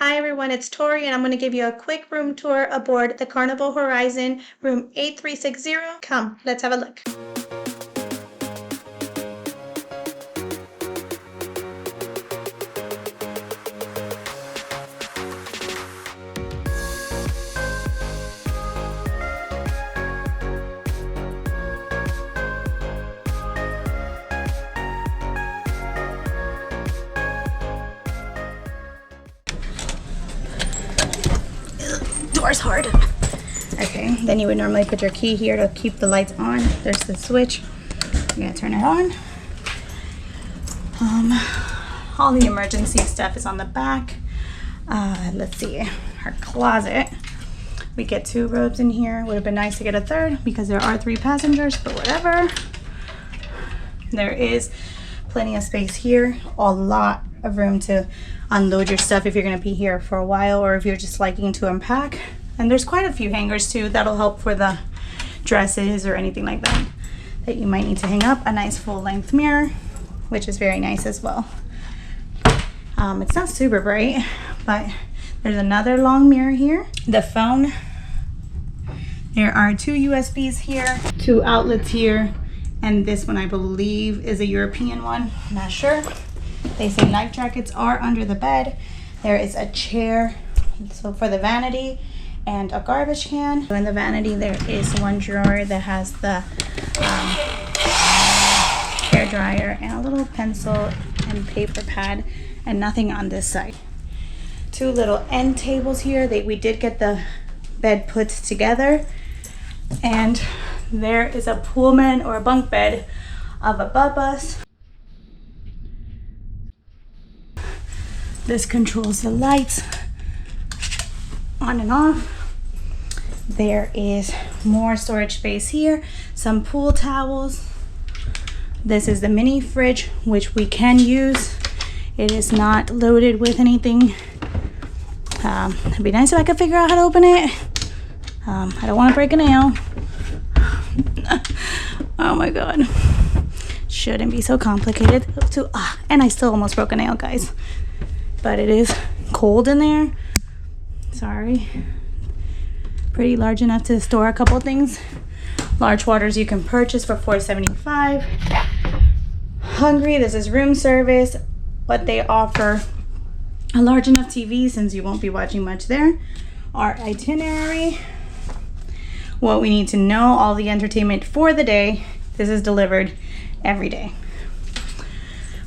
Hi everyone, it's Tori and I'm going to give you a quick room tour aboard the Carnival Horizon, room 8360. Come, let's have a look. Door's hard. Okay, then you would normally put your key here to keep the lights on. There's the switch. You're gonna turn it on. All the emergency stuff is on the back. Let's see, our closet. We get 2 robes in here. Would have been nice to get a third because there are 3 passengers, but whatever. There is plenty of space here. A lot of room to unload your stuff if you're going to be here for a while or if you're just liking to unpack. And there's quite a few hangers too that'll help for the dresses or anything like that that you might need to hang up. A nice full-length mirror, which is very nice as well. It's not super bright, but there's another long mirror here. The phone. There are 2 USBs here, 2 outlets here, and this one I believe is a European one. I'm not sure. They say life jackets are under the bed. There is a chair, so for the vanity, and a garbage can. In the vanity, there is 1 drawer that has the hair dryer and a little pencil and paper pad, and nothing on this side. 2 little end tables here. We did get the bed put together, and there is a Pullman or a bunk bed up above us. This controls the lights on and off. There is more storage space here, some pool towels. This is the mini fridge, which we can use. It is not loaded with anything. It'd be nice if I could figure out how to open it. I don't want to break a nail. Oh my god. Shouldn't be so complicated. And I still almost broke a nail, guys. But it is cold in there. Sorry. Pretty large enough to store a couple things. Large waters you can purchase for $4.75. Hungry, this is room service, but they offer a large enough TV since you won't be watching much there. Our itinerary, what we need to know, all the entertainment for the day. This is delivered every day.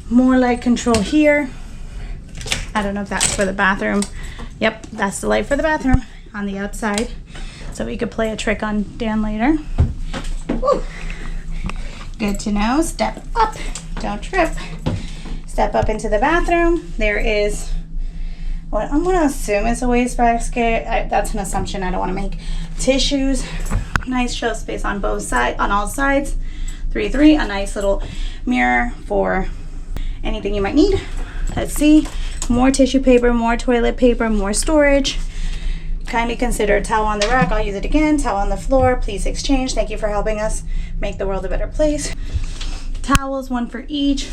More light control here. I don't know if that's for the bathroom. Yep, that's the light for the bathroom on the outside. So we could play a trick on Dan later. Woo. Good to know. Step up, don't trip. Step up into the bathroom. There is what I'm gonna assume is a wastebasket. That's an assumption I don't wanna make. Tissues, nice shelf space on both sides, on all sides. 3, a nice little mirror for anything you might need. Let's see. More tissue paper, more toilet paper, more storage. Kindly consider a towel on the rack. I'll use it again. Towel on the floor. Please exchange. Thank you for helping us make the world a better place. Towels, 1 for each.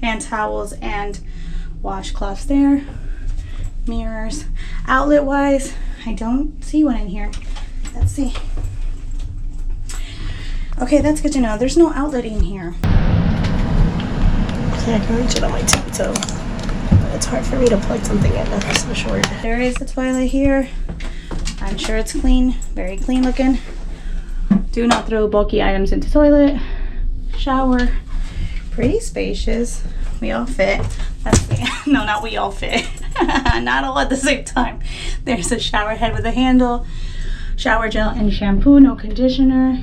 Hand towels and washcloths there. Mirrors. Outlet wise, I don't see one in here. Let's see. Okay, that's good to know. There's no outlet in here. Okay, I can reach it on my tiptoe. It's hard for me to plug something in that's so short. There is the toilet here. I'm sure it's clean, very clean looking. Do not throw bulky items into toilet. Shower, pretty spacious. We all fit. No, not we all fit. Not all at the same time. There's a shower head with a handle, shower gel and shampoo, no conditioner.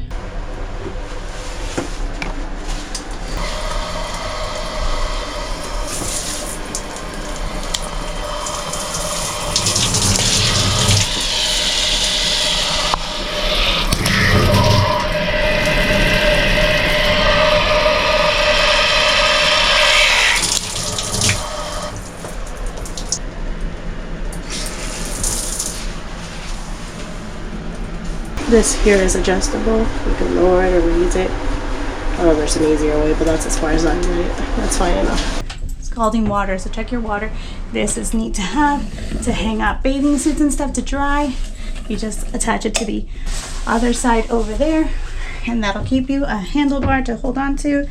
This here is adjustable. You can lower it or raise it. I don't know if there's an easier way, but that's as far as I can get it. That's fine enough. Let's scalding water, so check your water. This is neat to have to hang up bathing suits and stuff to dry. You just attach it to the other side over there, and that'll keep you a handlebar to hold on to,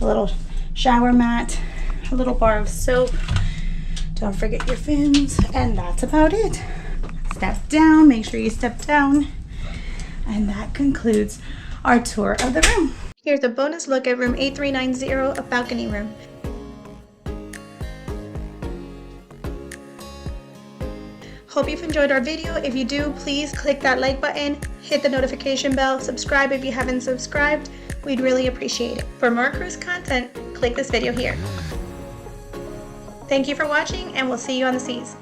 a little shower mat, a little bar of soap. Don't forget your fins, and that's about it. Step down, make sure you step down, and that concludes our tour of the room. Here's a bonus look at room 8390, a balcony room. Hope you've enjoyed our video. If you do, please click that like button, hit the notification bell, subscribe if you haven't subscribed. We'd really appreciate it. For more cruise content, click this video here. Thank you for watching, and we'll see you on the seas.